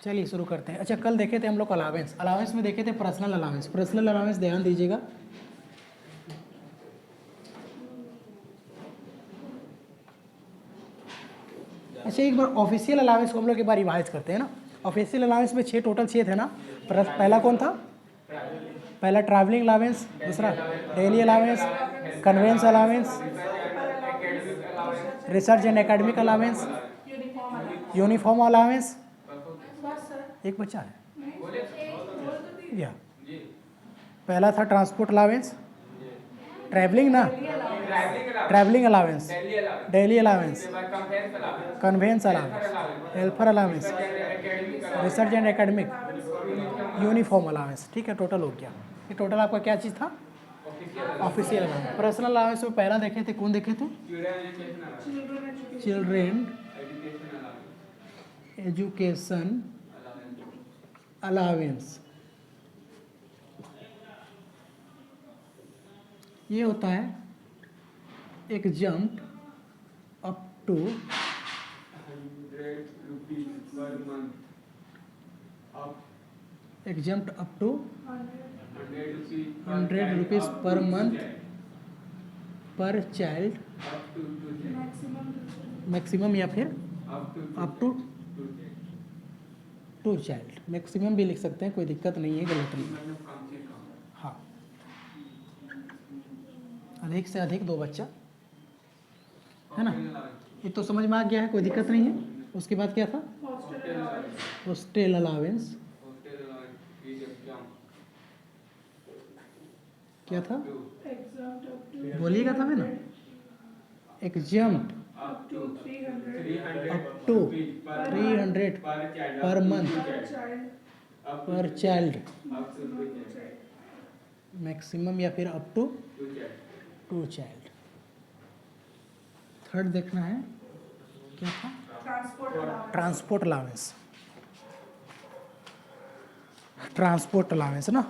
चलिए शुरू करते हैं। अच्छा, कल देखे थे हम लोग अलावेंस, अलावेंस में देखे थे पर्सनल अलावेंस। पर्सनल अलावेंस ध्यान दीजिएगा, अच्छा एक बार ऑफिशियल अलावेंस को हम लोग एक बार रिवाइज करते हैं ना। ऑफिशियल अलावेंस में 6 टोटल 6 थे ना। पहला कौन था? पहला ट्रैवलिंग अलावेंस, दूसरा daily allowance, conveyance allowance, research and academic allowance, uniform allowance. एक बच्चा है या पहला था ट्रांसपोर्ट अलावेंस, ट्रैवलिंग ना, travelling allowance, daily allowance, conveyance allowance, helper allowance, research and academic, uniform allowance. ठीक है, टोटल हो गया। ये टोटल आपका क्या चीज़ था? Official allowance. पर्सनल अलावेंस में पहला देखे थे, कौन देखे थे? Children education allowance. ये होता है एक jump up to 100 rupees per month. एक jump up to 100 rupees per month per child, maximum या फिर अप टू 2 चाइल्ड। मैक्सिमम भी लिख सकते हैं, कोई दिक्कत नहीं है, गलत नहीं है। हाँ, अधिक से अधिक 2 बच्चा, है ना। ये तो समझ में आ गया है, कोई दिक्कत नहीं है। उसके बाद क्या था? Hostel allowance. क्या था? बोलिएगा तभी ना। एक jump up to 300 per month per child, maximum या फिर अप टू 2 चाइल्ड। थर्ड देखना है, क्या था? Transport allowance. ट्रांसपोर्ट अलावेंस ना,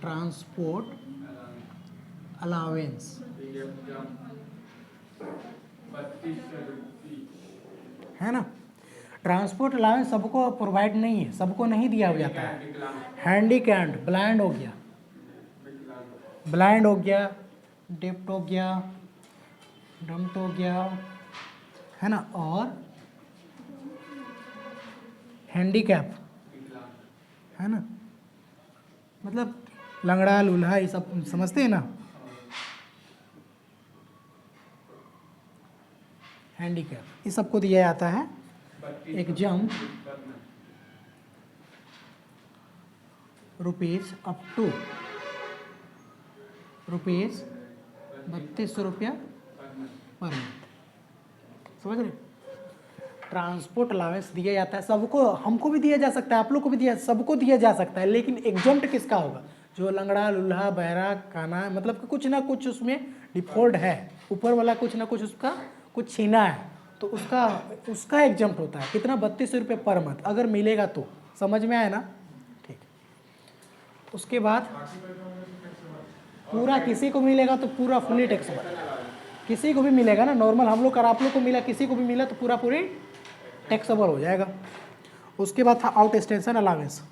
ट्रांसपोर्ट अलावेंस है ना। ट्रांसपोर्ट अलावेंस सबको प्रोवाइड नहीं है, सबको नहीं दिया जाता है। हैंडीकैप्ड, ब्लाइंड हो गया, ब्लाइंड हो गया, डेफ्ट हो गया, डम्प्ट हो गया, है ना, और हैंडीकैप, है ना, मतलब लंगड़ा लूल्हा, ये सब समझते हैं ना। हैंडीकैप, ये सबको दिया जाता है एक jump rupees up to rupees 3200 रुपया पर मंथ। समझ रहे? ट्रांसपोर्ट अलावेंस दिया जाता है सबको, हमको भी दिया जा सकता है, आप लोग को भी दिया, सबको दिया जा सकता है। लेकिन एग्जम्प्ट किसका होगा? जो लंगड़ा लूल्हा बहरा काना, मतलब कि कुछ ना कुछ उसमें डिफॉल्ट है, ऊपर वाला कुछ ना कुछ उसका कुछ छीना है, तो उसका एग्जम्प्ट होता है। कितना? 3200 रुपये पर मंथ, अगर मिलेगा तो। समझ में आया ना? ठीक। उसके बाद पूरा किसी को मिलेगा तो पूरा फुली टैक्सेबल, किसी को भी मिलेगा ना, नॉर्मल हम लोग का आप लोग को मिला, किसी को भी मिला तो पूरा पूरी टैक्सेबल हो जाएगा। उसके बाद था out station allowance.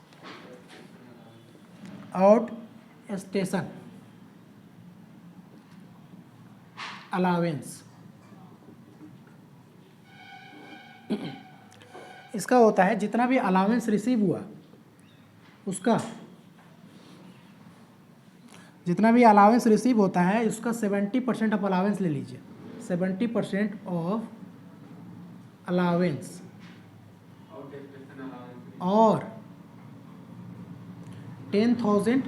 Out station allowance, इसका होता है जितना भी अलावेंस रिसीव हुआ उसका, जितना भी अलावेंस रिसीव होता है उसका 70% ऑफ अलावेंस ले लीजिए। 70% ऑफ अलावेंस और 10,000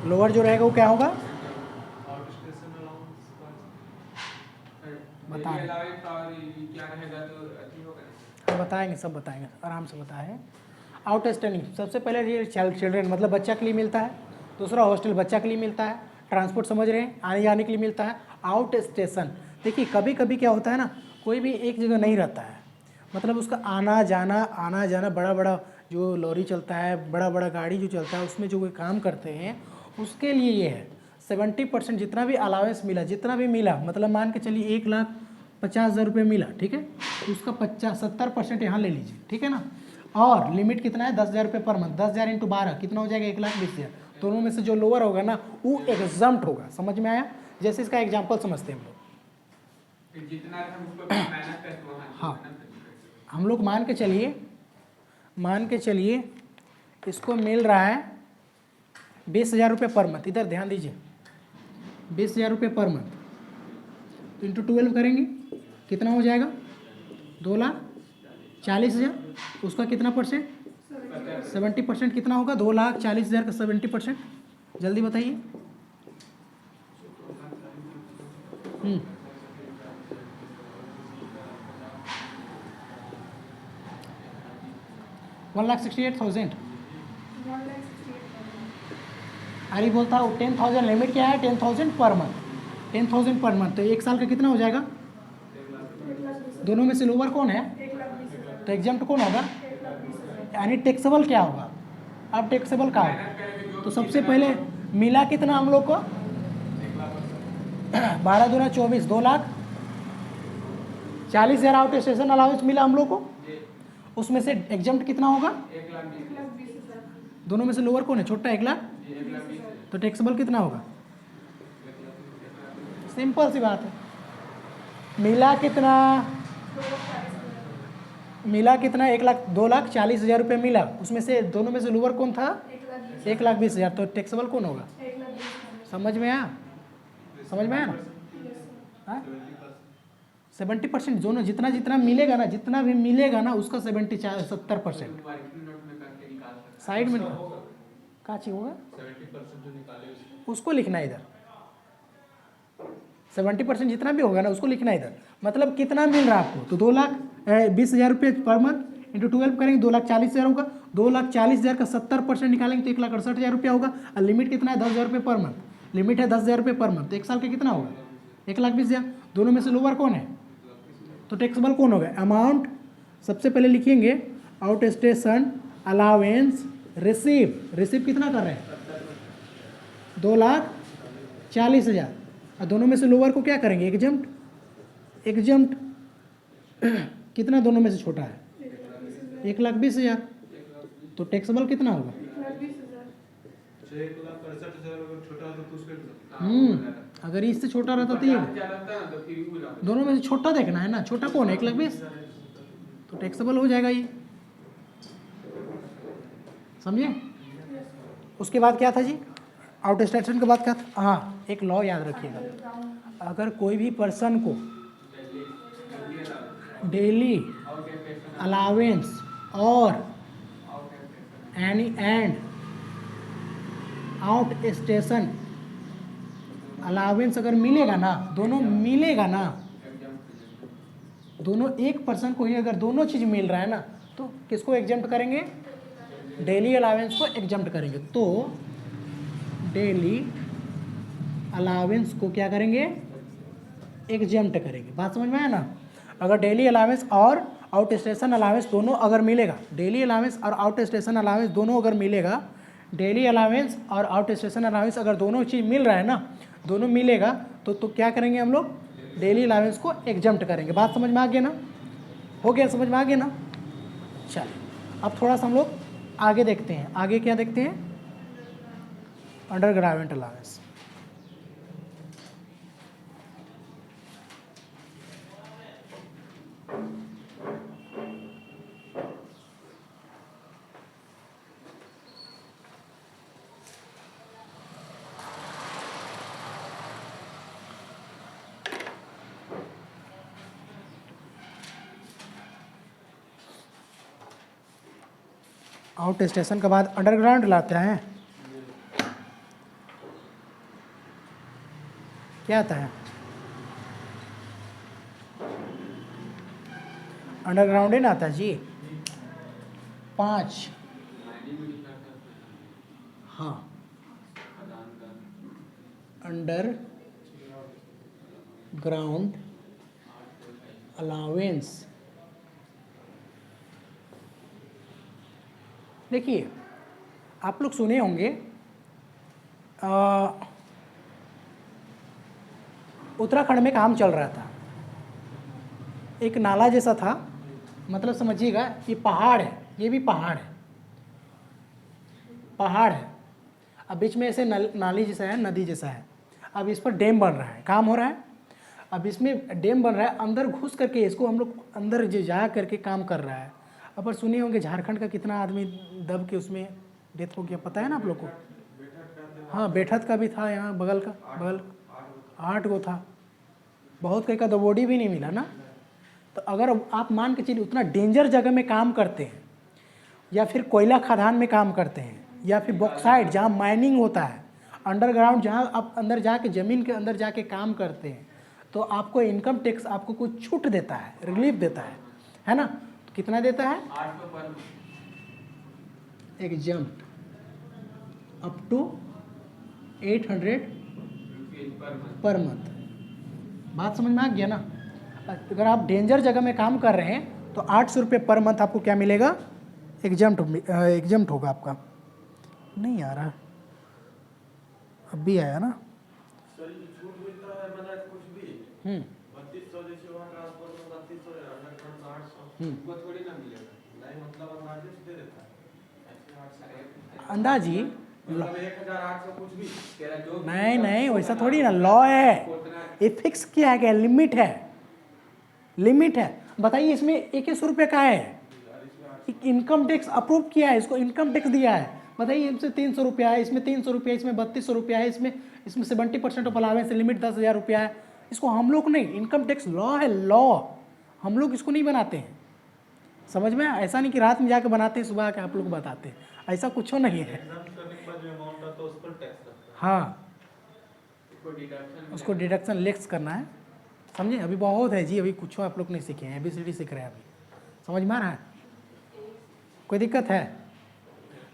लोअर जो रहेगा वो क्या होगा? बताएंगे, सब बताएंगे, आराम से बताएं। आउट स्टैंडिंग सबसे पहले ये चिल्ड्रेन मतलब बच्चा के लिए मिलता है, दूसरा हॉस्टल बच्चा के लिए मिलता है, ट्रांसपोर्ट समझ रहे हैं, आने जाने के लिए मिलता है। आउट स्टेशन, देखिए कभी कभी क्या होता है ना, कोई भी एक जगह नहीं रहता है, मतलब उसका आना जाना बड़ा बड़ा जो लॉरी चलता है, बड़ा बड़ा गाड़ी जो चलता है, उसमें जो कोई काम करते हैं उसके लिए ये है। 70% जितना भी अलावेंस मिला, जितना भी मिला, मतलब मान के चलिए 1,50,000 रुपये मिला, ठीक है, तो उसका 70% यहाँ ले लीजिए, ठीक है ना। और लिमिट कितना है, 10,000 रुपये पर मंथ। 10,000 × 12 कितना हो जाएगा, 1,20,000। दोनों में से जो लोअर होगा ना वो एग्जम्प्ट होगा। समझ में आया? जैसे इसका एग्जाम्पल समझते हैं हम लोग। जितना हम उसको मेहनत करते हैं, हाँ, हम लोग मान के चलिए इसको मिल रहा है 20,000 रुपये पर मंथ। इधर ध्यान दीजिए, 20,000 रुपये पर मंथ, तो इंटू 12 करेंगे कितना हो जाएगा, 2,40,000। उसका कितना परसेंट, 70% कितना होगा, 2,40,000 का 70%, जल्दी बताइए। 1,68,000। अरे बोलता हूँ 10,000 लिमिट क्या है, 10,000 पर मंथ। 10,000 पर मंथ, तो एक साल का कितना हो जाएगा। दोनों में से लोअर कौन है, तो एग्जाम्प्ट कौन होगा, यानी टैक्सेबल क्या होगा। अब टैक्सेबल का होगा, तो सबसे पहले मिला कितना हम लोग को, 12 दूना 24, 2,40,000 आउट स्टेशन अलाउंस मिला हम लोग को। उसमें से एग्जाम्प्ट कितना होगा, 1,20,000। दोनों में से लोअर कौन है, छोटा 1,00,000, तो टैक्सेबल कितना होगा। सिंपल सी बात है। मिला कितना, 2,40,000 रुपये मिला, उसमें से दोनों में से लोअर कौन था, 1,20,000, तो टैक्सेबल कौन होगा। समझ में आया, समझ में आया ना। 70% दोनों, जितना जितना मिलेगा ना, जितना भी मिलेगा ना उसका 70%। साइड में क्या चाहिए होगा, 70% उसको लिखना है इधर। 70% जितना भी होगा ना उसको लिखना है इधर। मतलब कितना मिल रहा है आपको, तो 2,20,000 रुपये पर मंथ इंटू 12 करेंगे, 2,40,000 होगा। 2,40,000 का 70% निकालेंगे तो 1,68,000 रुपया होगा। और लिमिट कितना है, 10,000 रुपये पर मंथ। लिमिट है 10,000 रुपये पर मंथ, तो एक साल का कितना होगा, 1,20,000। दोनों में से लोअर कौन है, तो टैक्सेबल कौन होगा। अमाउंट सबसे पहले लिखेंगे, आउट स्टेशन अलावेंस रिसीव कितना कर रहे हैं, 2,40,000। और दोनों में से लोअर को क्या करेंगे, एग्जम्प्ट कितना दोनों में से छोटा है, 1,20,000, तो टैक्सेबल कितना होगा, 1,65,000 छोटा हो तो उसके अगर इससे छोटा रहता तो ये, दोनों में से छोटा देखना है ना, छोटा कौन है, 1,20,000, तो टैक्सेबल हो जाएगा ये। समझे। उसके बाद क्या था जी, आउट स्टेशन के बाद क्या था, हाँ एक लॉ याद रखिएगा, अगर कोई भी पर्सन को डेली अलावेंस और एंड आउट स्टेशन अलावेंस अगर मिलेगा ना, दोनों मिलेगा ना, दोनों एक पर्सन को ही अगर दोनों चीज़ मिल रहा है ना, तो किसको एग्जम्प्ट करेंगे, डेली अलावेंस को एग्जम्प्ट करेंगे। तो डेली अलावेंस को क्या करेंगे, एग्जम्प्ट करेंगे। बात समझ में आया ना। अगर डेली अलावेंस और आउट स्टेशन अलावेंस दोनों अगर मिलेगा, डेली अलावेंस और आउट स्टेशन अलावेंस दोनों अगर मिलेगा, डेली अलावेंस और आउट स्टेशन अलावेंस अगर दोनों चीज़ मिल रहा है ना, दोनों मिलेगा, तो क्या करेंगे हम लोग, डेली अलावेंस को एग्जम्प्ट करेंगे। बात समझ में आ गया ना, हो गया, समझ में आ गया ना। चलिए अब थोड़ा सा हम लोग आगे देखते हैं। आगे क्या देखते हैं, अंडरग्राउंड अलावेंस। आउट स्टेशन के बाद अंडरग्राउंड लाते हैं, क्या आता है, अंडरग्राउंड ही ना आता है जी। 5, हाँ, अंडर ग्राउंड अलावेंस देखिए आप लोग सुने होंगे उत्तराखंड में काम चल रहा था, एक नाला जैसा था, मतलब समझिएगा ये पहाड़ है, ये भी पहाड़ है, पहाड़ है, अब बीच में ऐसे नाली जैसा है, नदी जैसा है, अब इस पर डैम बन रहा है, काम हो रहा है, अब इसमें डैम बन रहा है, अंदर घुस करके इसको हम लोग अंदर जा करके काम कर रहा है। अब पर सुने होंगे झारखंड का कितना आदमी दब के उसमें डेथ हो गया, पता है ना आप लोग को? हाँ, बेठत का भी था, यहाँ बगल का, बगल 8 गो था, बहुत कहीं का तो बॉडी भी नहीं मिला ना। तो अगर आप मान के चलिए उतना डेंजर जगह में काम करते हैं, या फिर कोयला खदान में काम करते हैं, या फिर बॉक्साइट जहाँ माइनिंग होता है, अंडरग्राउंड जहाँ आप अंदर जाके ज़मीन के अंदर जाके काम करते हैं, तो आपको इनकम टैक्स आपको कुछ छूट देता है, रिलीफ देता है ना? तो कितना देता है? 8 पर exempt up to 800 per month. बात समझ में आ गया ना? अगर आप डेंजर जगह में काम कर रहे हैं तो 800 रुपये पर मंथ आपको क्या मिलेगा? एग्जम्प्ट होगा आपका। नहीं आ रहा, अब भी आया ना? सर ये छूट मिलता है मतलब कुछ भी 3200 जैसे वहाँ ट्रांसपोर्ट में 3200 है, अंडरग्राउंड 800 वो थोड़ी ना मिलेगा। नहीं मतलब अंदाजे से दे देता है ऐसे 800 अंदाजी मतलब 1800 कुछ भी तेरा जो नहीं वैसा थोड़ी ना, लॉ है, ये फिक्स किया है, क्या लिमिट है, लिमिट है। बताइए इसमें 2100 रुपये का है, इनकम टैक्स अप्रूव किया है, इसको इनकम टैक्स दिया है। बताइए इसमें 300 रुपया है, इसमें 300 रुपया, इसमें 3200 रुपया है, इसमें 70% ऑफ अलावेंस लिमिट 10,000 रुपया है। इसको हम लोग नहीं, इनकम टैक्स लॉ है, लॉ, हम लोग इसको नहीं बनाते हैं, समझ में? ऐसा नहीं कि रात में जाके बनाते हैं, सुबह आके आप लोग बताते हैं, ऐसा कुछ नहीं है। एग्जाम करने के बाद जो अमाउंट आता है उस पर टैक्स लगता है। हाँ, उसको डिडक्शन लेस करना है, समझे? अभी बहुत है जी, अभी कुछ आप लोग नहीं सीखे हैं, ABCD सीख रहे हैं अभी, समझ में आ रहा है? कोई दिक्कत है?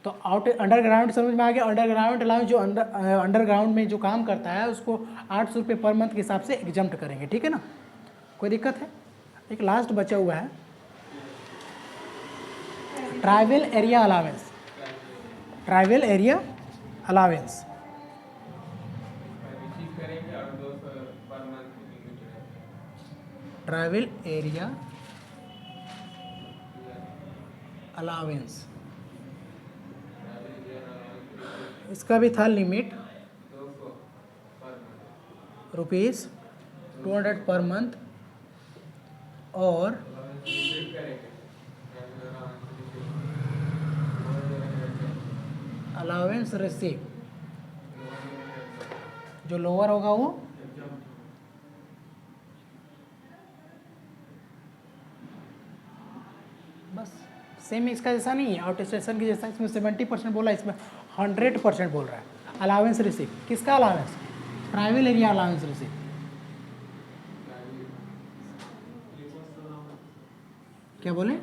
तो अंडरग्राउंड समझ में आ गया? अंडरग्राउंड अलाउंस जो अंडरग्राउंड में जो काम करता है उसको 800 रुपये पर मंथ के हिसाब से एग्जम्प्ट करेंगे, ठीक है ना? कोई दिक्कत है? एक लास्ट बचा हुआ है tribal area allowance. Tribal area allowance receive करेंगे और 2 पर मंथ लिमिट रहेगा। ट्राइबल एरिया अलावेंस, इसका भी था limit 200 per month rupees 200 per month, और रिसीव करेंगे अलावेंस रिसीव जो लोअर होगा वो बस सेम इसका जैसा नहीं है, आउट स्टेशन की जैसा, इसमें 70% बोला, इसमें 100% बोल रहा है। अलावेंस रिसीव किसका allowance? Tribal area allowance receive. क्या बोले?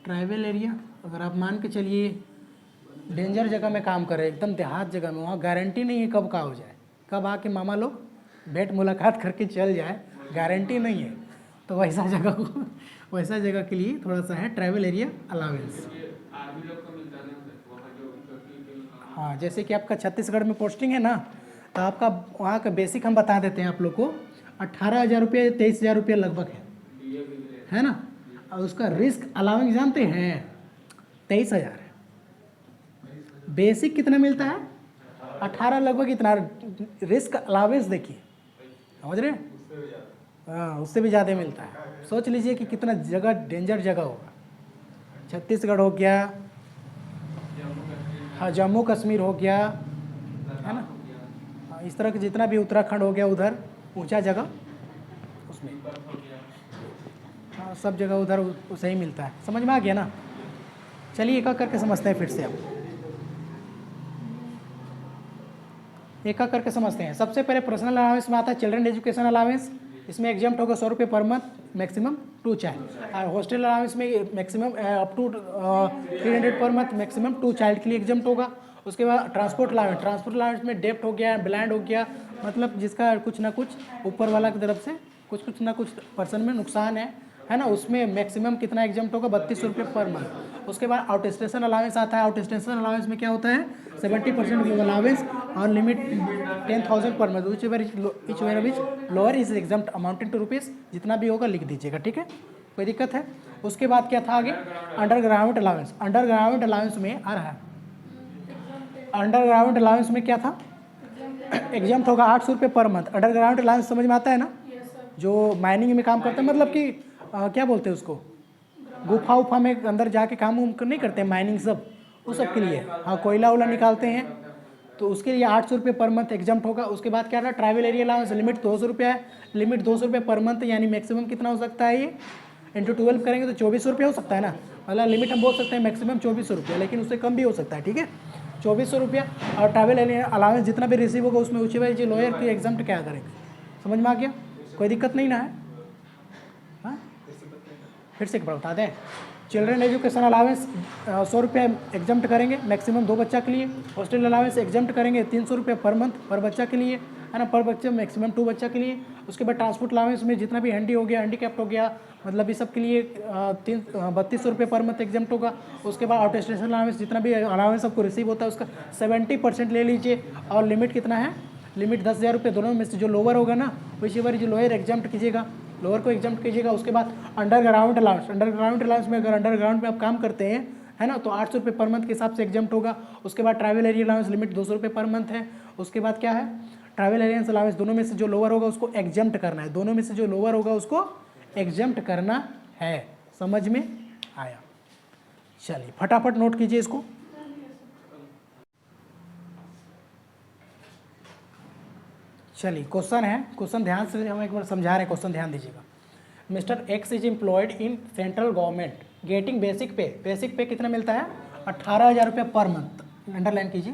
ट्राइबल एरिया, अगर आप मान के चलिए डेंजर जगह में काम कर रहे हैं, एकदम देहात जगह में, वहाँ गारंटी नहीं है कब का हो जाए, कब आके मामा लोग भेंट मुलाकात करके चल जाए, गारंटी नहीं है। तो वैसा जगह के लिए थोड़ा सा है ट्राइबल एरिया अलावेंस। आर्मी लोग को मिलता है ना वहाँ जो हाँ, जैसे कि आपका छत्तीसगढ़ में पोस्टिंग है ना, तो आपका वहाँ का बेसिक हम बता देते हैं आप लोग को, 18,000 रुपये 23,000 रुपये लगभग है ना? और उसका रिस्क अलाउंस जानते हैं 23,000 है। बेसिक कितना मिलता है? 18 लगभग इतना। रिस्क अलाउंस देखिए, समझ रहे हैं? हाँ, उससे भी ज़्यादा मिलता है। सोच लीजिए कि कितना जगह डेंजर जगह होगा। छत्तीसगढ़ हो गया, हाँ जम्मू कश्मीर हो गया, है ना? हाँ, इस तरह के जितना भी उत्तराखंड हो गया, उधर ऊंचा जगह उसमें, हाँ सब जगह उधर उसे ही मिलता है। समझ में आ गया ना? चलिए एक एक करके समझते हैं फिर से, अब एक एक करके समझते हैं। सबसे पहले पर्सनल अलाउंस में आता है चिल्ड्रन एजुकेशन अलाउंस, इसमें एग्जाम्प्ट होगा 100 रुपये पर मंथ मैक्सिमम 2 चाइल्ड। और हॉस्टल अलाउंस में maximum up to 300 per month maximum 2 child के लिए एग्जाम्प्ट होगा। उसके बाद ट्रांसपोर्ट अलाउंस में डेप्ट हो गया, ब्लाइंड हो गया, मतलब जिसका कुछ ना कुछ ऊपर वाला की तरफ से कुछ ना कुछ पर्सन में नुकसान है, है ना, उसमें मैक्सिमम कितना एग्जाम्प्ट होगा 32 रुपये पर मंथ। उसके बाद आउट स्टेशन अलाउंस आता है। आउट स्टेशन अलाउंस में क्या होता है 70% अलाउंस और limit 10,000 per month, which lower is exempt amounted to rupees, जितना भी होगा लिख दीजिएगा, ठीक है, कोई दिक्कत है। उसके बाद क्या था आगे, अंडरग्राउंड अलाउंस। अंडरग्राउंड अलाउंस में आ रहा है, अंडरग्राउंड अलाउंस में क्या था, एग्जाम्प्ट होगा 800 रुपये पर मंथ। अंडरग्राउंड अलाउंस समझ में आता है ना, जो माइनिंग में काम करते हैं, मतलब कि क्या बोलते हैं उसको, गुफा उफा में अंदर जाके काम नहीं करते हैं, माइनिंग सब, उस सब के लिए, हाँ, कोयला वोला निकालते हैं, तो उसके लिए 800 रुपये पर मंथ एग्जाम्प्ट होगा। उसके बाद क्या रहा, ट्रैवल एरिया अलाउंस, लिमिट 200 रुपये है, लिमिट 200 रुपये पर मंथ, यानी मैक्सिमम कितना हो सकता है, ये इंटू 12 करेंगे तो 2400 रुपये हो सकता है ना, मतलब लिमिट हम बोल सकते हैं मैक्सिमम 2400 रुपये, लेकिन उससे कम भी हो सकता है, ठीक है, 2400 रुपया। और ट्रैवल एरिया अलाउंस जितना भी रिसीव होगा उसमें ऊँचे लोअर की एग्जाम्प्ट क्या करेंगे, समझ में आ गया, कोई दिक्कत नहीं ना है, हाँ, फिर से एक बार बता दें। चिल्ड्रन एजुकेशन अलाउंस 100 रुपये एग्जाम्प्ट करेंगे मैक्सिमम 2 बच्चा के लिए। हॉस्टल अलाउंस एग्जाम्प्ट करेंगे 300 रुपये पर मंथ पर बच्चा के लिए, है ना, पर बच्चे मैक्सिमम 2 बच्चा के लिए। उसके बाद ट्रांसपोर्ट अलाउंस में जितना भी हैंडी हो गया, हैंडीकैप्ट हो गया, मतलब इस सब के लिए 3200 रुपये पर मंथ एग्जाम्प्ट होगा। उसके बाद आउट स्टेशन अलाउंस, जितना भी अलाउंस सबको रिसीव होता है उसका 70% ले लीजिए, और लिमिट कितना है, लिमिट 10,000 रुपये, दोनों में से जो लोअर होगा ना, वही वाली जो लोअर एग्जाम्प्ट कीजिएगा, लोअर को एग्जाम्प्ट कीजिएगा। उसके बाद अंडरग्राउंड अलाउंस, अंडरग्राउंड अलाउंस में अगर अंडरग्राउंड में आप काम करते हैं, है ना, तो 800 रुपये पर मंथ के हिसाब से एग्जाम्प्ट होगा। उसके बाद ट्रैवल एरिया अलाउंस लिमिट 200 रुपये पर मंथ है। उसके बाद क्या है, ट्रैवल एरिया अलाउंस, दोनों में से जो लोअर होगा उसको एग्जाम्प्ट करना है, दोनों में से जो लोअर होगा उसको एग्जाम्प्ट करना है, समझ में आया। चलिए फटाफट नोट कीजिए इसको। चलिए क्वेश्चन है, क्वेश्चन ध्यान से हम एक बार समझा रहे हैं, क्वेश्चन ध्यान दीजिएगा। Mister x is employed in central government getting basic पे, बेसिक पे कितना मिलता है 18,000 रुपये पर मंथ, अंडरलाइन कीजिए।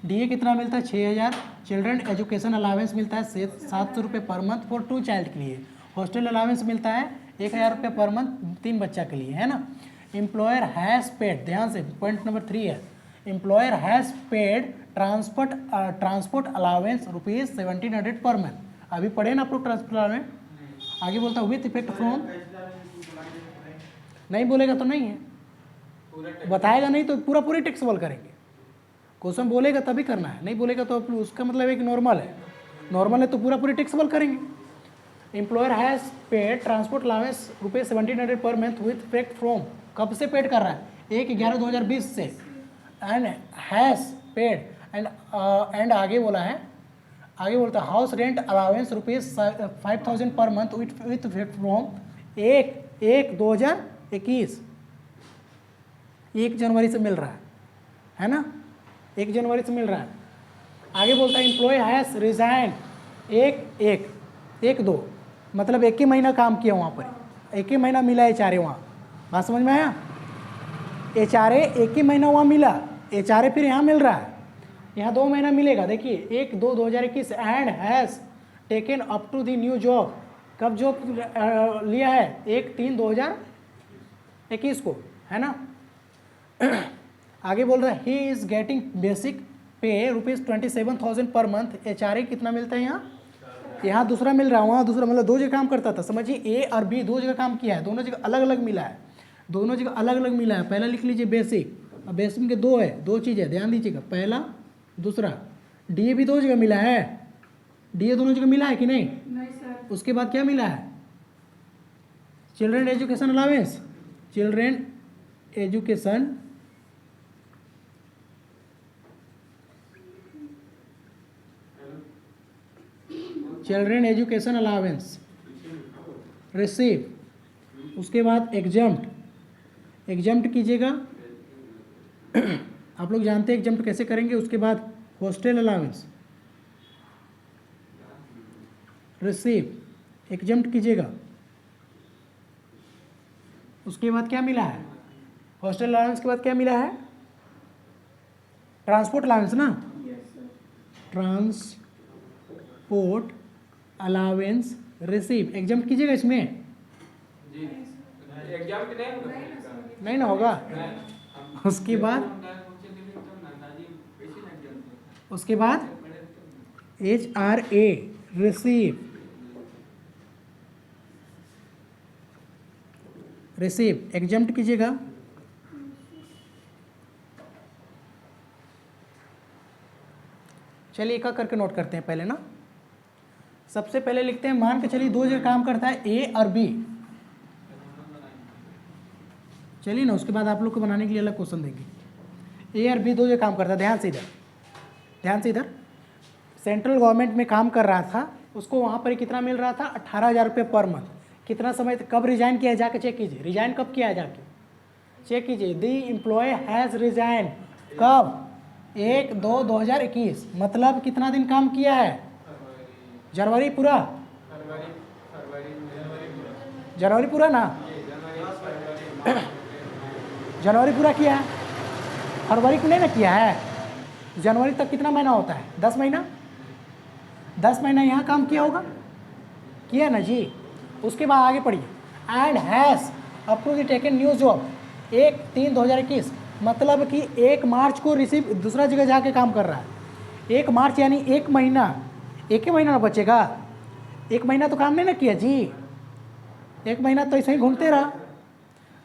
डीए कितना मिलता है 6,000। चिल्ड्रन एजुकेशन अलाउंस मिलता है 700 रुपये पर मंथ फॉर 2 चाइल्ड के लिए। हॉस्टल अलाउंस मिलता है 1,000 रुपये पर मंथ 3 बच्चा के लिए, है ना। एम्प्लॉयर हैज़ पेड, ध्यान से पॉइंट नंबर 3 है, employer has paid transport allowance rupees 1700 per month. अभी पढ़े ना आप लोग ट्रांसपोर्ट अलाउंस, आगे बोलता है विथ इफेक्ट फ्रॉम, नहीं बोलेगा तो नहीं है, बताएगा नहीं तो पूरा पूरी टेक्सबल करेंगे। क्वेश्चन बोलेगा तभी करना है, नहीं बोलेगा तो उसका मतलब एक नॉर्मल है, नॉर्मल है तो पूरा पूरी टेक्सबल करेंगे। Employer has paid transport allowance रुपये 1700 per month with effect from, कब से पेड कर रहा है 1/11/2020 से, एंड हैज़ पेड एंड आगे बोला है, आगे बोलता है house rent allowance rupees 5,000 per month with effect from 1/1/2021, 1 जनवरी से मिल रहा है ना, 1 जनवरी से मिल रहा है। आगे बोलता है एम्प्लॉय हैज़ रिजाइन 1/1/2, मतलब 1 ही महीना काम किया वहाँ पर, 1 ही महीना मिला HRA वहाँ, बात समझ में आया। HRA 1 ही महीना वहाँ मिला, HRA फिर यहाँ मिल रहा है, यहाँ 2 महीना मिलेगा। देखिए 1/2/2021 and has taken up to the new job, कब जॉब लिया है 1/3/2021 को, है ना। आगे बोल रहा है ही इज़ गेटिंग बेसिक पे रुपीज़ 27,000 पर मंथ। HRA कितना मिलता है यहाँ दूसरा मिल रहा है, वहाँ दूसरा, मतलब 2 जगह काम करता था, समझिए A और B 2 जगह काम किया है, दोनों जगह अलग अलग मिला है, दोनों जगह अलग अलग मिला है। पहला लिख लीजिए बेसिक, अब बेसिक के 2 है, 2 चीज़ें ध्यान दीजिएगा, पहला दूसरा। DA भी 2 जगह मिला है, DA दोनों जगह मिला है कि नहीं, सर। उसके बाद क्या मिला है children education allowance, children education allowance receive, उसके बाद एग्जाम्प्ट कीजिएगा, आप लोग जानते हैं एग्जाम्प्ट कैसे करेंगे। उसके बाद हॉस्टल अलाउंस रिसीव, एग्जाम्प्ट कीजिएगा। उसके बाद क्या मिला है, हॉस्टल अलाउंस के बाद क्या मिला है, ट्रांसपोर्ट अलाउंस ना, ट्रांसपोर्ट अलाउंस रिसीव, एग्जाम्प्ट कीजिएगा इसमें, जी एग्जाम के नहीं ना होगा। उसके बाद HRA रिसीव, रिसीव एग्जम्प्ट कीजिएगा। चलिए एक करके नोट करते हैं पहले ना। सबसे पहले लिखते हैं, मान के चलिए दो जगह काम करता है ए और बी। चलिए ना, उसके बाद आप लोग को बनाने के लिए अलग क्वेश्चन देंगे। ए और बी दो जगह काम करता है। ध्यान से इधर, ध्यान से इधर। सेंट्रल गवर्नमेंट में काम कर रहा था, उसको वहाँ पर कितना मिल रहा था? 18,000 रुपये पर मंथ। कितना समय, कब रिजाइन किया है जाके चेक कीजिए। रिजाइन कब किया है जाके चेक कीजिए। दी एम्प्लॉय हैज़ रिजाइन कब? 1/2/2021। मतलब कितना दिन काम किया है? जनवरी पूरा, जनवरी पूरा ना, जनवरी पूरा किया है, फरवरी को नहीं ना किया है। जनवरी तक कितना महीना होता है? 10 महीना। 10 महीना यहाँ काम किया होगा, किया ना जी। उसके बाद आगे पढ़िए। And has approve taken new job 1/3/2021। मतलब कि 1 मार्च को रिसीव, दूसरा जगह जाके काम कर रहा है। 1 मार्च यानी 1 महीना, एक ही महीना ना बचेगा। 1 महीना तो काम नहीं ना किया जी, 1 महीना तो ऐसे ही घूमते रहा।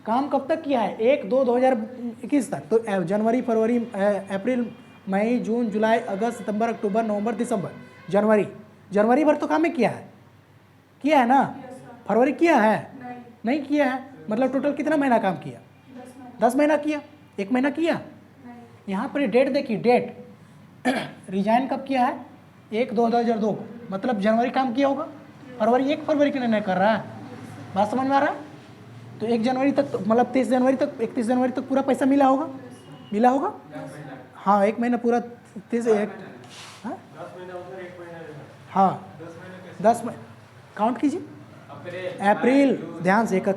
काम कब तक किया है? 1/2/2021 तक। तो जनवरी, फरवरी, अप्रैल, मई, जून, जुलाई, अगस्त, सितंबर, अक्टूबर, नवंबर, दिसंबर, जनवरी, जनवरी भर तो काम ही किया है, किया है ना। फरवरी किया है? नहीं किया है। मतलब टोटल कितना महीना काम किया? 10 महीना किया। 1 महीना किया। यहाँ पर डेट देखिए, डेट रिजाइन कब किया है? 1/2/2002 को। मतलब जनवरी काम किया होगा। फरवरी 1 फरवरी के नहीं कर रहा है। बात समझ में आ रहा है? तो 1 जनवरी तक तो, मतलब 30 जनवरी तक, 31 जनवरी तक पूरा पैसा मिला होगा, मिला होगा। हाँ, 1 महीना पूरा 30, हाँ 10 महीना उधर, 1 महीना इधर। हाँ 10 काउंट कीजिए। अप्रैल, ध्यान से, एक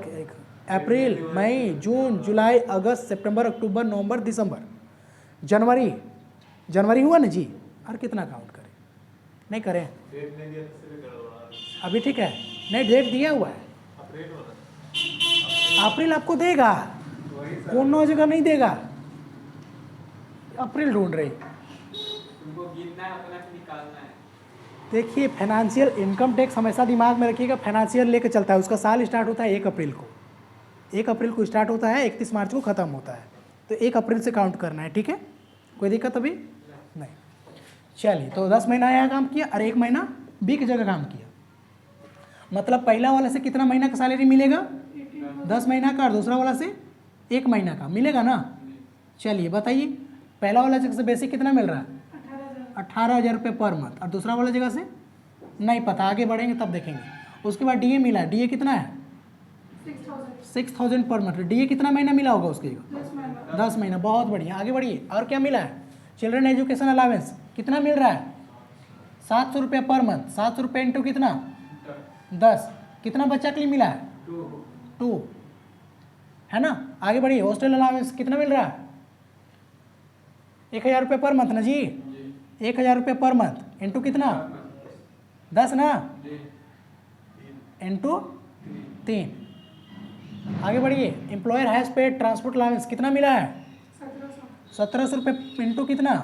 अप्रैल, मई, जून, जुलाई, अगस्त, सितंबर, अक्टूबर, नवंबर, दिसंबर, जनवरी, जनवरी हुआ ना जी। और कितना काउंट करें? नहीं करें डेट नहीं दिया तो सिर्फ गड़बड़ा। अभी, ठीक है। नहीं, डेट दिया हुआ है। अप्रैल वाला, अप्रैल आपको देगा, कोनो जगह नहीं देगा। अप्रैल ढूंढ रही। तुमको गिनना है, अपना निकालना है। देखिए, फाइनेंशियल इनकम टैक्स हमेशा दिमाग में रखिएगा। फाइनेंशियल लेके चलता है, उसका साल स्टार्ट होता है 1 अप्रैल को। 1 अप्रैल को स्टार्ट होता है, 31 मार्च को ख़त्म होता है। तो 1 अप्रैल से काउंट करना है, ठीक है। कोई दिक्कत अभी नहीं। चलिए, तो 10 महीना यहाँ काम किया और 1 महीना बी की जगह काम किया। मतलब पहला वाला से कितना महीना का सैलरी मिलेगा? 10 महीना का। और दूसरा वाला से 1 महीना का मिलेगा ना। चलिए बताइए, पहला वाला जगह से बेसिक कितना मिल रहा है? 18,000 रुपये पर मंथ। और दूसरा वाला जगह से नहीं पता, आगे बढ़ेंगे तब देखेंगे। उसके बाद डीए मिला। डीए कितना है? 6,000 पर मंथ। डीए कितना महीना मिला होगा उसकी जगह? 10 महीना। बहुत बढ़िया, आगे बढ़िए। और क्या मिला है? चिल्ड्रन एजुकेशन अलावेंस कितना मिल रहा है? 700 रुपये पर मंथ। 700 रुपये इंटू कितना? 10। कितना बच्चा के लिए मिला है? 2 है ना। आगे बढ़िए। हॉस्टल अलावेंस कितना मिल रहा है? 1,000 रुपये पर मंथ ना जी। 1,000 रुपये पर मंथ इंटू कितना? 10 ना, इंटू 3। आगे बढ़िए। Employer has paid transport allowance कितना मिला है? 1700 रुपये इंटू कितना?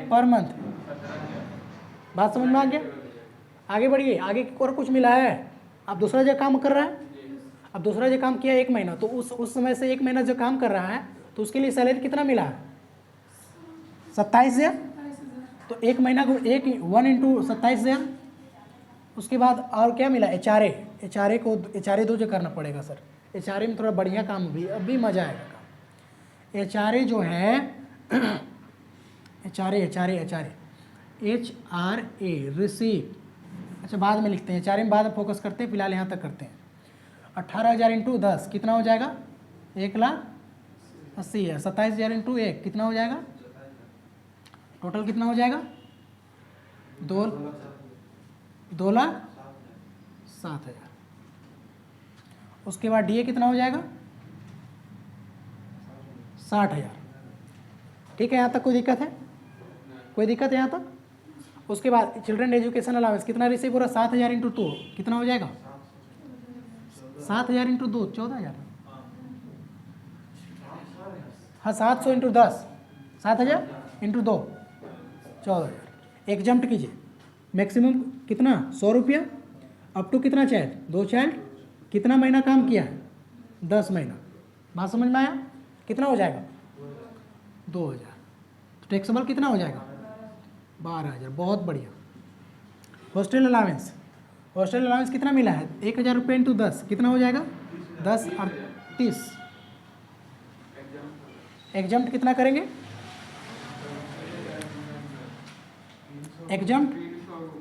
Per month. बात समझ में आ गया? आगे बढ़िए। आगे और कुछ मिला है? अब दूसरा जगह काम कर रहा है। अब दूसरा जगह काम किया 1 महीना, तो उस समय से 1 महीना जो काम कर रहा है तो उसके लिए सैलरी कितना मिला है? 27,000। तो 1 महीना को 1 इंटू 27,000। उसके बाद और क्या मिला? एचआरए को एचआरए 2 जगह करना पड़ेगा सर। एचआरए में थोड़ा बढ़िया काम अभी मज़ा आएगा काम। एचआरए जो है एचआरए रिसीव, अच्छा बाद में लिखते हैं। एचआरए में बाद में फोकस करते हैं, फिलहाल यहाँ तक करते हैं। 18,000 इंटू 10 कितना हो जाएगा? 1,80,000। 27,000 इंटू 1 कितना हो जाएगा? टोटल कितना हो जाएगा? 2,07,000। उसके बाद डीए कितना हो जाएगा? 60,000। ठीक है, यहाँ तक कोई दिक्कत है? कोई दिक्कत है यहाँ तक? उसके बाद चिल्ड्रन एजुकेशन अलाउंस कितना रिसीव हो रहा है? 7,000 इंटू 2 कितना हो जाएगा? 7,000 इंटू 2 14,000। हाँ, 700 इंटू 10 7,000 इंटू 2 14,000। एग्जाम्प्ट कीजिए। मैक्सिमम कितना? 100 रुपया। अप टू कितना चाइल्ड? 2 चाइल्ड। कितना महीना काम किया है? 10 महीना। बात समझ में आया? कितना हो जाएगा? 2000। तो टैक्सेबल कितना हो जाएगा? 12,000। बहुत बढ़िया। हॉस्टल अलावेंस, हॉस्टल अलावेंस कितना मिला है? 1,000 रुपये इंटू 10 कितना हो जाएगा? 10 और 30। एग्जाम्प्ट कितना करेंगे? एग्जाम्प्ट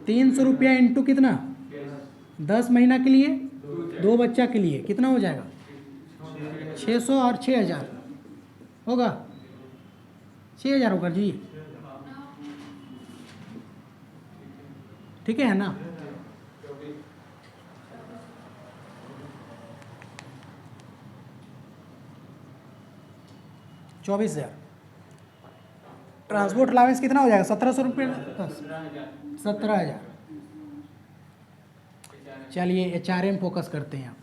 300 रुपया इंटू कितना? 10 महीना के लिए, 2 बच्चा के लिए कितना हो जाएगा? 600 और 6,000 होगा? 6,000 होगा जी, ठीक है ना? ₹24,000। ट्रांसपोर्ट अलावेंस कितना हो जाएगा? 1,700 रुपये। 17,000। चलिए HRA में फोकस करते हैं।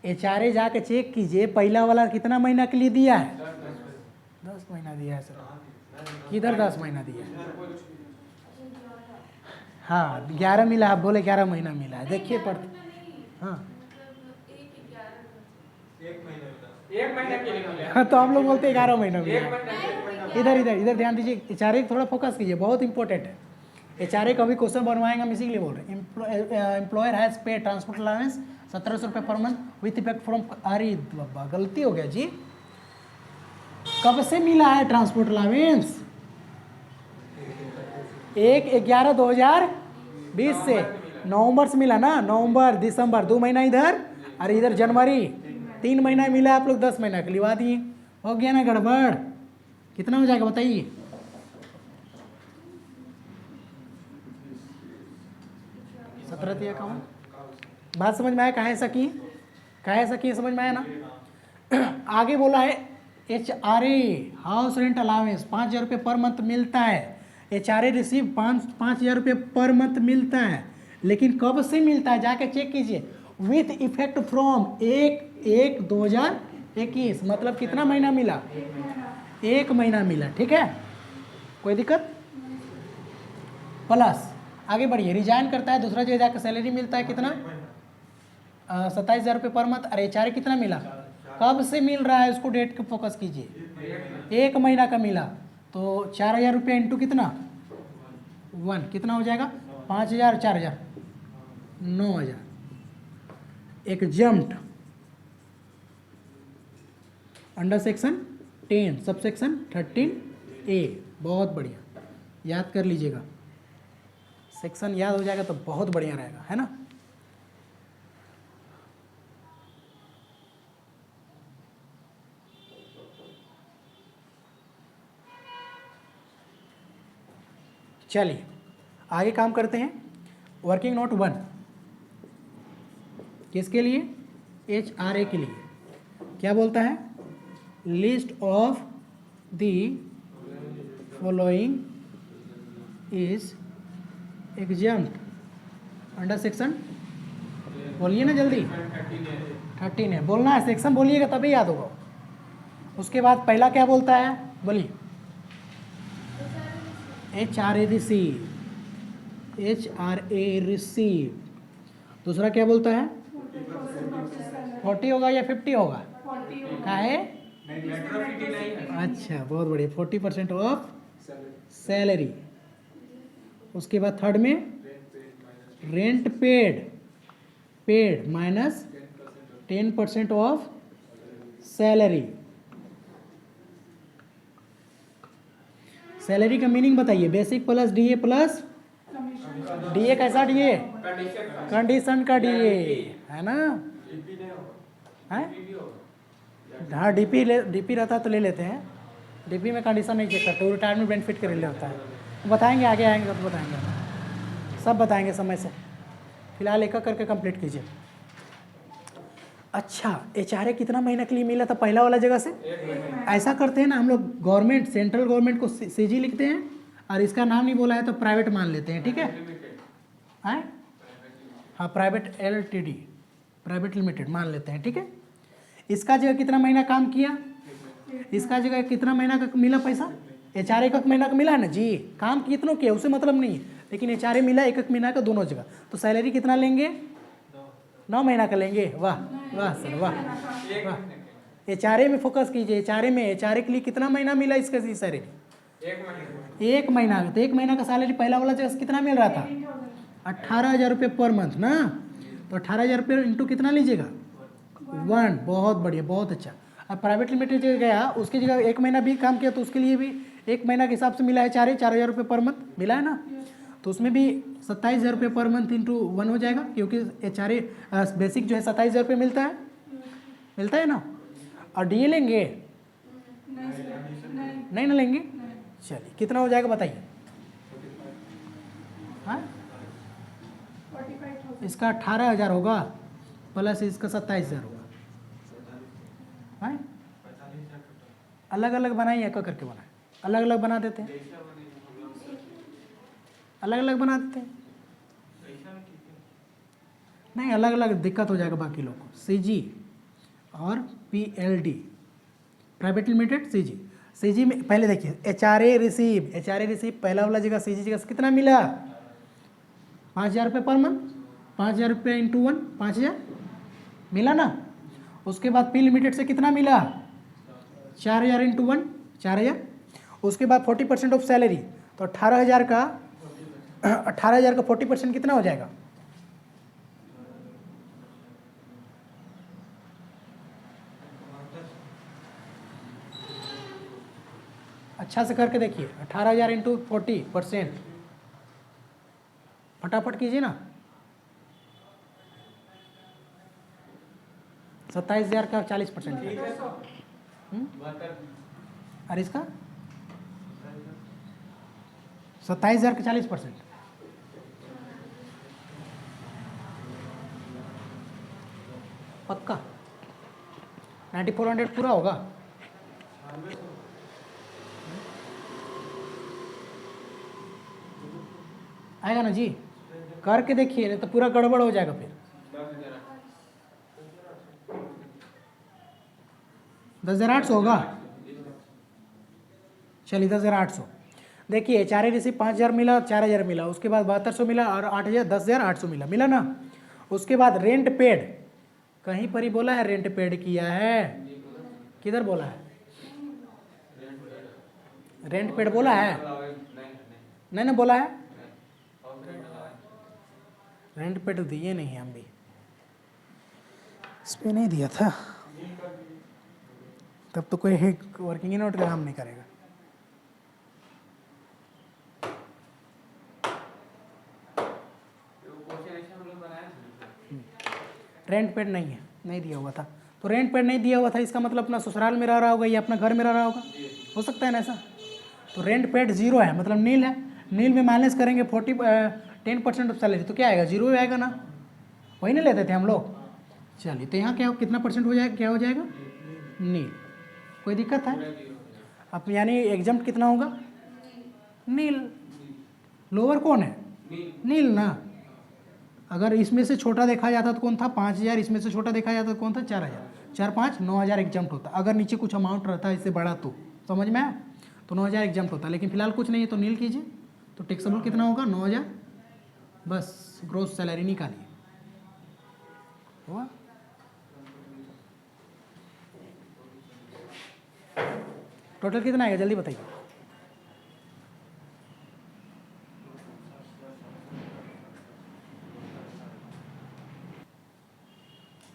HRA जाके चेक कीजिए पहला वाला कितना महीना के लिए दिया है? 10 महीना दिया है सर। किधर 10 महीना दिया है? हाँ 11 मिला है, बोले 11 महीना मिला है। देखिए पढ़ते। हाँ एक महीना के लिए मिला। हाँ तो हम लोग बोलते हैं 11 महीना मिला एक है। महीना के लिए। इधर इधर इधर ध्यान दीजिए। HRA थोड़ा फोकस कीजिए, बहुत इंपॉर्टेंट है। HRA का भी क्वेश्चन बनवाएंगे हम, इसीलिए बोल रहे हैं। एम्प्लॉयर हैज़ पे ट्रांसपोर्ट अलाउंस 1,700 रुपये per month with effect from. अरे बाबा गलती हो गया जी, कब से मिला है ट्रांसपोर्ट अलाउंस? 1/11/2020 से, नवंबर से मिला ना। नवंबर दिसंबर 2 महीना इधर, और इधर जनवरी 3 महीना मिला। आप लोग 10 महीना के लिवा दिए, हो गया ना गड़बड़? कितना हो जाएगा बताइए? 17 का। बात समझ में आया? कहाँ ऐसा किए, कहाँ ऐसा किए, समझ में आया ना? आगे बोला है HRA हाउस रेंट अलाउंस 5,000 रुपये पर मंथ मिलता है। HRA रिसीव 5,000 रुपये पर मंथ मिलता है, लेकिन कब से मिलता है जाके चेक कीजिए। विथ इफेक्ट फ्रॉम 1/1/2021, मतलब कितना महीना मिला? 1 महीना मिला, ठीक है, कोई दिक्कत? प्लस आगे बढ़िए, रिजाइन करता है, दूसरा जगह जाकर सैलरी मिलता है कितना? 27,000 रुपये पर मंथ। और HRA कितना मिला? कब से मिल रहा है उसको डेट को फोकस कीजिए। 1 महीना का मिला, तो 4,000 रुपये इंटू कितना? 1 कितना हो जाएगा? 5,000 4,000 9,000। Exempt under section 10 sub section 13A। बहुत बढ़िया, याद कर लीजिएगा। सेक्शन याद हो जाएगा तो बहुत बढ़िया रहेगा, है ना? चलिए आगे काम करते हैं। वर्किंग नोट 1 किसके लिए? HRA के लिए। क्या बोलता है? List of the following is exempt under section, बोलिए ना जल्दी। 13 है, बोलना है, सेक्शन बोलिएगा तभी याद होगा। उसके बाद पहला क्या बोलता है, बोलिए? HRA receive, HRA receive. दूसरा क्या बोलता है? 40 होगा या 50 होगा? क्या है? अच्छा बहुत बढ़िया, 40% ऑफ सैलरी। उसके बाद थर्ड में rent paid minus 10% of salary. Salary का मीनिंग बताइए। Basic plus DA plus DA कैसा DA? कंडीशन का DA, है ना? है? हाँ DP रहता तो ले लेते हैं। DP में कंडीशन नहीं चेक करते, वो रिटायरमेंट बेनिफिट के लिए होता है। बताएंगे आगे आएंगे तो बताएंगे, सब बताएंगे समय से। फिलहाल एक करके कंप्लीट कीजिए। अच्छा HRA कितना महीना के लिए मिला था पहला वाला जगह से? ऐसा करते हैं ना हम लोग, गवर्नमेंट सेंट्रल गवर्नमेंट को CG लिखते हैं, और इसका नाम नहीं बोला है तो प्राइवेट मान लेते हैं, ठीक है? हाँ प्राइवेट LTD, प्राइवेट लिमिटेड मान लेते हैं, ठीक है? इसका जगह कितना महीना काम किया? इसका जगह कितना महीना का मिला पैसा? HRA का महीना का मिला है ना जी। काम कितनों किया उससे मतलब नहीं है, लेकिन HRA मिला एक महीना का दोनों जगह। तो सैलरी कितना लेंगे? 9 महीना का लेंगे। वाह वाह सर वाह एक वाह। महीने के HRA में फोकस कीजिए। HRA में, HRA के लिए कितना महीना मिला इसका सैलरी? 1 महीने 1 महीना। तो 1 महीना का सैलरी पहला वाला जगह कितना मिल रहा था? 18,000 रुपये पर मंथ ना। तो 18,000 रुपये इंटू कितना लीजिएगा? 1। बहुत बढ़िया, बहुत अच्छा। अब प्राइवेट लिमिटेड जगह गया, उसकी जगह 1 महीना भी काम किया तो उसके लिए भी 1 महीना के हिसाब से मिला है 4,000 रुपये पर मंथ मिला है ना। तो उसमें भी 27,000 रुपये पर मंथ इंटू 1 हो जाएगा, क्योंकि HRA बेसिक जो है 27,000 रुपये मिलता है ना। और DA लेंगे? नहीं ना लेंगे। चलिए कितना हो जाएगा बताइए? हाँ, इसका 18,000 होगा प्लस इसका 27,000 होगा। हाँ, अलग अलग बनाइए, एक करके बनाए, अलग अलग बना देते हैं, अलग अलग बना देते हैं। नहीं, अलग अलग दिक्कत हो जाएगा बाकी लोग को। CG और PLD प्राइवेट लिमिटेड CG में पहले देखिए HRA रिसीव पहला वाला जगह CG जगह से कितना मिला? 5,000 रुपये पर मंथ। 5,000 रुपये इंटू 1 5,000 मिला ना। उसके बाद P लिमिटेड से कितना मिला? 4,000 इंटू 1 4,000। उसके बाद 40% ऑफ सैलरी, तो 18,000 का 40% कितना हो जाएगा? अच्छा से करके देखिए। 18,000 इंटू 40%, फटाफट कीजिए ना। 27,000 का 40%। और इसका 27,000 का 40%। पक्का 9400 पूरा होगा? आएगा ना जी? करके देखिए, नहीं तो पूरा गड़बड़ हो जाएगा फिर। 10,800 होगा। चलिए 10,800। देखिए HRA रिसीव 5,000 मिला, 4,000 मिला, उसके बाद 7200 मिला और 8,000 10,800 मिला ना। उसके बाद रेंट पेड, कहीं पर ही बोला है रेंट पेड किया है? किधर बोला है? रेंट पेड बोला है? नहीं ना बोला है। रेंट पेड दिए नहीं हम भी, इस पर नहीं दिया था, तब तो कोई वर्किंग नोट का काम नहीं करेगा। रेंट पेड नहीं है, नहीं दिया हुआ था। तो रेंट पेड नहीं दिया हुआ था, इसका मतलब अपना ससुराल में रह रहा होगा या अपना घर में रह रहा होगा, हो सकता है ना ऐसा। तो रेंट पेड 0 है, मतलब नील है। नील में माइनस करेंगे 10% ऑफ सैलरी, तो क्या आएगा? 0 ही आएगा ना। वही नहीं लेते थे हम लोग। चलिए तो यहाँ क्या कितना परसेंट हो जाएगा? क्या हो जाएगा? नील। कोई दिक्कत है? अब यानी एग्जाम कितना होगा? नील। लोअर कौन है? नील ना। अगर इसमें से छोटा देखा जाता तो कौन था? 5,000। इसमें से छोटा देखा जाता तो कौन था? 4,000। 4 5 9,000 एग्जाम होता। अगर नीचे कुछ अमाउंट रहता है इससे बड़ा तो समझ में आया, तो 9,000 एग्जाम होता। लेकिन फिलहाल कुछ नहीं है तो नील कीजिए। तो टैक्सेबल कितना होगा? 9,000। बस ग्रोस सैलरी निकालिए, हुआ। टोटल कितना आएगा जल्दी बताइए?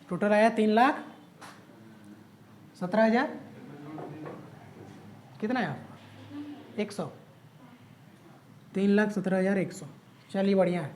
टोटल आया 3,17,000। कितना आया? 100। 3,17,100। चलिए बढ़िया है।